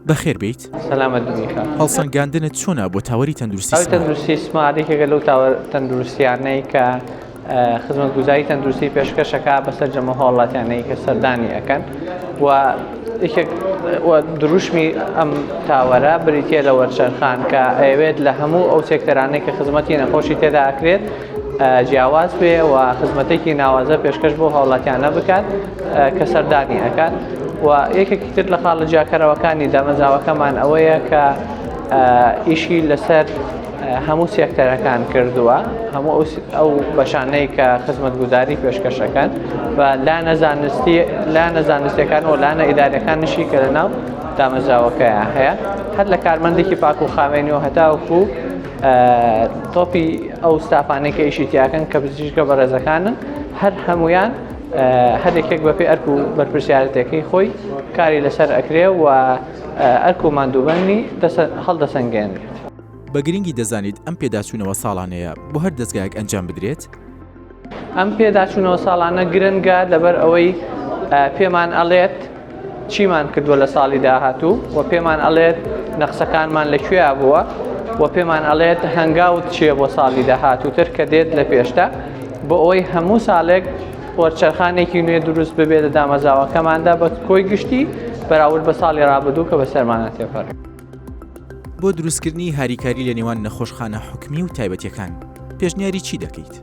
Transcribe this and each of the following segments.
بەخێر بیت سەلامەت بنیکە. هەڵسەنگاندنت چۆنە بۆ تاوەری تەندروستی ئەو تەندروستی سمارتێکێکە لەو تەندروستیانەی کە خزمەتگوزاری تەندروستی پێشکەشەکە بەسەر جەمە هاوڵاتیانەی کە سەردانی ئەەکەن و دروشمی ئەم تاوەرە بریتە لە وەرچەرخان کە ئەوێت لە هەموو ئەو سێکتەرانەی کە خزمەتی نەخۆشی تێدا ئەکرێت جیاواز بێ و خزمەتێکی ناوازە پێشکەش بۆ هاوڵاتیانە بکات کە سەردانی ئەکات و یەکێکی تر لە خاڵە جیاکەرەوەکانی دامەزراوەکەمان ئەوەیە کە ئیشی لەسەر هەموو سێکتەرەکان کردووە هەموو ئەو بەشانەی کە خزمەتگوزاری پێشکەشەکەن و لانە زانستیەکان و لانە ئیدارەکانشی کە لەناو دامەزراوەکەیان هەیە هەر لە کارمەندێکی پاک و خاوێنیەوە هەتاوەکو تۆپی ئەو ستافانەی کە ئیشی تیاکەن کە پزیشکە بەڕێزەکانن هەر هەمویان هەرێکێک بەپێی ئەرک و بەرپرسیارەتەکەی خۆی کاری لەسەر ئەکرێ و ئەرک و ماندووبەنی هەڵدەسەنگێنێت. بە گرنگی دەزانیت ئەم پێداچوونەوە ساڵانەیە بۆ هەر دەستگایەک ئەنجام بدرێت؟ ئەم پێداچوونەوە ساڵانە گرنگە لەبەر ئەوەی پێمان ئەڵێت چیمان کردووە لە ساڵی داهاتوو و پێمان ئەڵێت نەخسەکانمان لەکوێ بووە و پێمان ئەڵێت هەنگاوت چیە بۆ ساڵی داهاتووتر کە دێت لە پێشتا بۆ ئەوەی هەموو ساڵێک وەرچەرخانێکی نوێ دروست ببێت لە دامەزراوەکەماندا بە کۆی گشتی بەراورد بە ساڵی ڕابردوو کە بە سەرمانە تێپەڕێت. بۆ دروستکردنی هاریکاری لە نێوان نەخۆشخانە حکومی و تایبەتیەکان پێشنیاری چی دەکەیت؟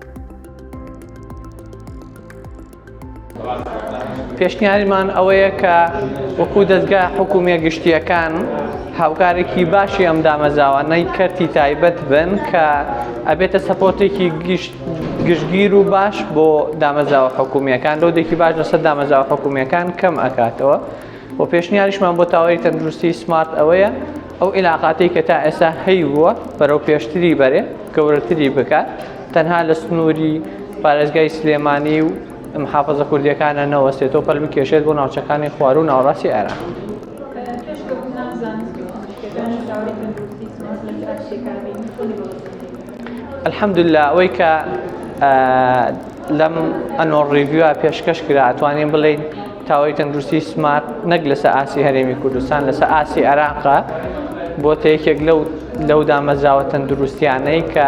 پێشنیاریمان ئەوەیە کە وەکو دەستگا حکومیە گشتیەکان هاوکارێکی باشی ئەم دامەزراوانەی کەرتی تایبەت بن کە ئەبێتە سەپۆرتێکی گشتگیر و باش بۆ دامەزراوە حکومیەکان لۆدێکی باش لەسەر دامەزراوە حکومیەکان کەم ئەکاتەوە و پێشنیاریشمان بۆ تاوەری تەندروستی سمارت ئەوەیە ئەو علاقاتی کە تا ئێستا هەیووە بەرەو پێشتری بەرێ گەورەتری بکات تەنها لە سنووری پارێزگای سلێمانی و محافەزە کوردیەکانە نەوەستێتەوە پەل بکێشێت بۆ ناوچەکانی خوار و ناوەڕاستی ئێران. الحەمدوللا ئەوەی کە لەم ئەنۆ ڕیڤیوە پێشکەش کرا ئەتوانین بڵێین تاوەری تەندروستی سمارت نەک لەسەر ئاسی هەرێمی کوردستان لەسەر ئاسی عێراقە بۆ یەکێک لەو دامەزراوە تەندروستیانەی کە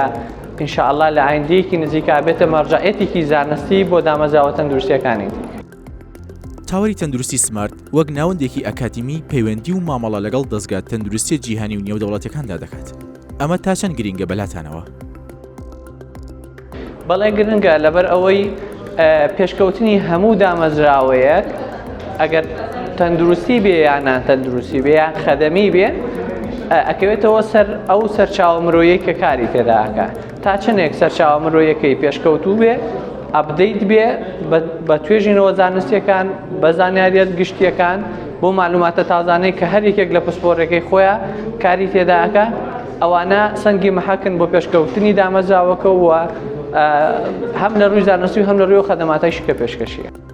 ئینشاءالله لە ئایندەیەکی نزیکا بێتە مەرجەعەتێکی زانستی بۆ دامەزراوە تەندروستیەکانی. تاوەری تەندروستی سمارت وەک ناوەندێکی ئەکادمی پەیوەندی و مامەڵە لەگەڵ دەستگا تەندروستی جیهانی و نێودەوڵەتەکاندا دەکات. ئەمە تا چەند گرنگە بەلاتانەوە؟ بەڵێ گرنگە لەبەر ئەوەی پێشکەوتنی هەموو دامەزراوەیەک ئەگەر تەندروستی بێ یان ناتەندروستی بێ یان خەدەمی بێ ئەکەوێتەوە سەر ئەو سەرچاوە مرۆیی کە کاری تێداکە تا چنێک سەرچاوە مرۆیەکەی پێشکەوتوو بێ ئەپدەیت بێ بە توێژینەوە زانستیەکان بە زانیاریەت گشتیەکان بۆ معلوماتە تازانەی کە هەر یەکێک لە پسپۆڕەکەی خۆیان کاری تێداکە ئەوانە سەنگی مەحەکن بۆ پێشکەوتنی دامەزراوەکە و هەم لە ڕووی زانستی و هەم لە ڕووی خەدەماتەیش کە پێشکەشیە.